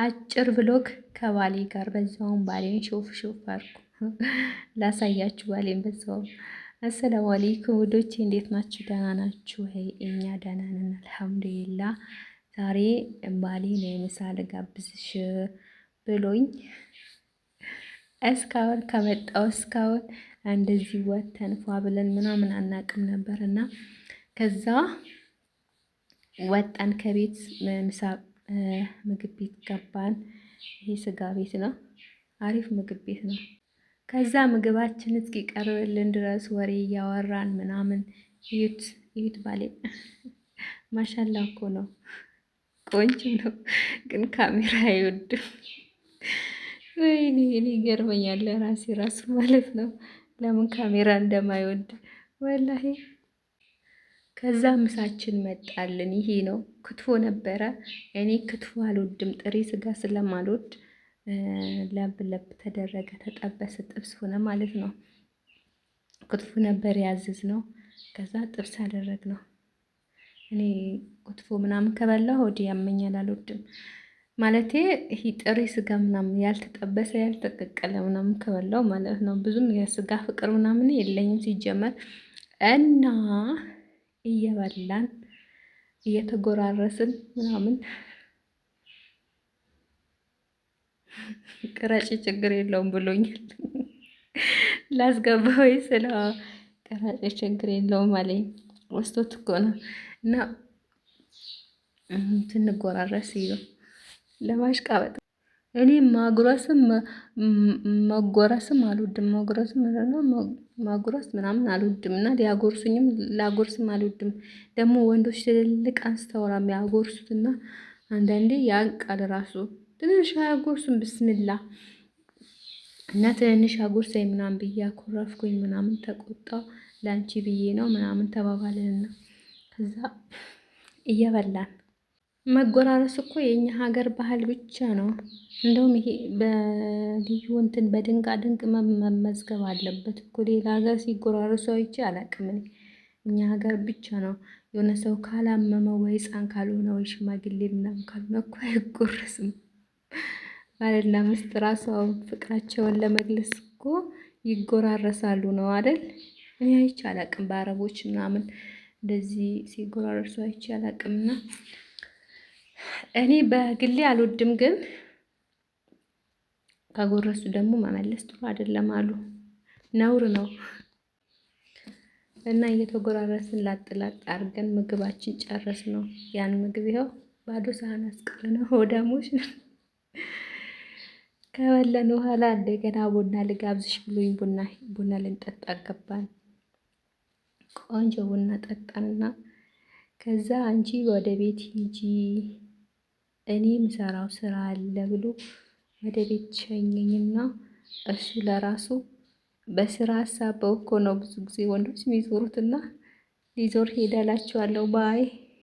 አጭር ብሎግ ከባሌ ጋር በዛውም ባሌን ሾፍ ሾፍ አድርጉ ላሳያችሁ ባሌን በዛውም። አሰላሙ አለይኩም ውዶቼ እንዴት ናችሁ? ደህና ናችሁ? እኛ ደህና ነን አልሐምዱሊላህ። ዛሬ ባሌ ነው ምሳ ልጋብዝሽ ብሎኝ እስካሁን ከመጣው እስካሁን እንደዚህ ወተን ፏ ብለን ምናምን አናቅም ነበርና ከዛ ወጣን ከቤት ምሳ ምግብ ቤት ገባን። ይሄ ስጋ ቤት ነው፣ አሪፍ ምግብ ቤት ነው። ከዛ ምግባችን እስኪቀርብልን ድረስ ወሬ እያወራን ምናምን እዩት ባሌ ማሻላ እኮ ነው፣ ቆንጆ ነው፣ ግን ካሜራ አይወድም። ወይኔ እኔ ይገርመኛል ራሱ ማለት ነው ለምን ካሜራ እንደማይወድ ወላሂ። ከዛ ምሳችን መጣልን። ይሄ ነው ክትፎ ነበረ። እኔ ክትፎ አልወድም፣ ጥሬ ስጋ ስለማልወድ ለብ ለብ ተደረገ፣ ተጠበሰ፣ ጥብስ ሆነ ማለት ነው። ክትፎ ነበር ያዝዝ ነው። ከዛ ጥብስ አደረግ ነው። እኔ ክትፎ ምናምን ከበላሁ ሆዴ ያመኛል፣ አልወድም ማለቴ ይሄ ጥሬ ስጋ ምናምን ያልተጠበሰ ያልተቀቀለ ምናምን ከበላው ማለት ነው። ብዙም የስጋ ፍቅር ምናምን የለኝም ሲጀመር እና እየበላን እየተጎራረስን ምናምን ቅረጭ ችግር የለውም ብሎኛል። ላስገባው ስለ ቅረጭ ችግር የለውም አለኝ። ወስቶት እኮ ነው እና ትንጎራረስ ይለው ለማሽቃበጥ እኔ መጎረስም አልወድም። መጎረስም ማጉረስ ምናምን አልወድም እና ሊያጎርሱኝም ላጎርስም አልወድም። ደግሞ ወንዶች ትልልቅ አንስተው ነው የሚያጎርሱትና አንዳንዴ ያንቃል ራሱ። ትንሽ አያጎርሱም ብስምላ እና ትንሽ አጎርሰኝ ምናምን ብዬ አኮረፍኩኝ ምናምን ተቆጣው። ላንቺ ብዬ ነው ምናምን ተባባልንና ከዛ እየበላን መጎራረስ እኮ የኛ ሀገር ባህል ብቻ ነው። እንደውም ይሄ በልዩ እንትን በድንቃ ድንቅ መመዝገብ አለበት እኮ። ሌላ ሀገር ሲጎራረሱ አይቼ አላውቅም እኔ። እኛ ሀገር ብቻ ነው የሆነ ሰው ካላመመው ወይ ሕፃን ካልሆነ ወይ ሽማግሌ ምናምን ካልሆነ እኮ አይጎረስም። ባልና ሚስት ራሱ ፍቅራቸውን ለመግለጽ እኮ ይጎራረሳሉ ነው አይደል? እኔ አይቼ አላውቅም በአረቦች ምናምን እንደዚህ ሲጎራረሱ አይቼ አላውቅምና እኔ በግሌ አልወድም፣ ግን ከጎረሱ ደግሞ መመለስ ጥሩ አይደለም አሉ፣ ነውር ነው። እና እየተጎራረስን ላጥላጥ አድርገን ምግባችን ጨረስ ነው። ያን ምግብ ይኸው ባዶ ሳህን አስቀረነው። ሆዳሞች ከበለን በኋላ እንደገና ቡና ልጋብዝሽ ብሎኝ ቡና ልንጠጣ ገባን። ቆንጆ ቡና ጠጣንና ከዛ አንቺ ወደ ቤት ሂጂ እኔ ምሰራው ስራ አለ ብሎ ወደ ቤት ሸኘኝና እሱ ለራሱ በስራ ሀሳብ እኮ ነው ብዙ ጊዜ ወንዶች የሚዞሩትና ሊዞር ሄዳላችኋለሁ ባይ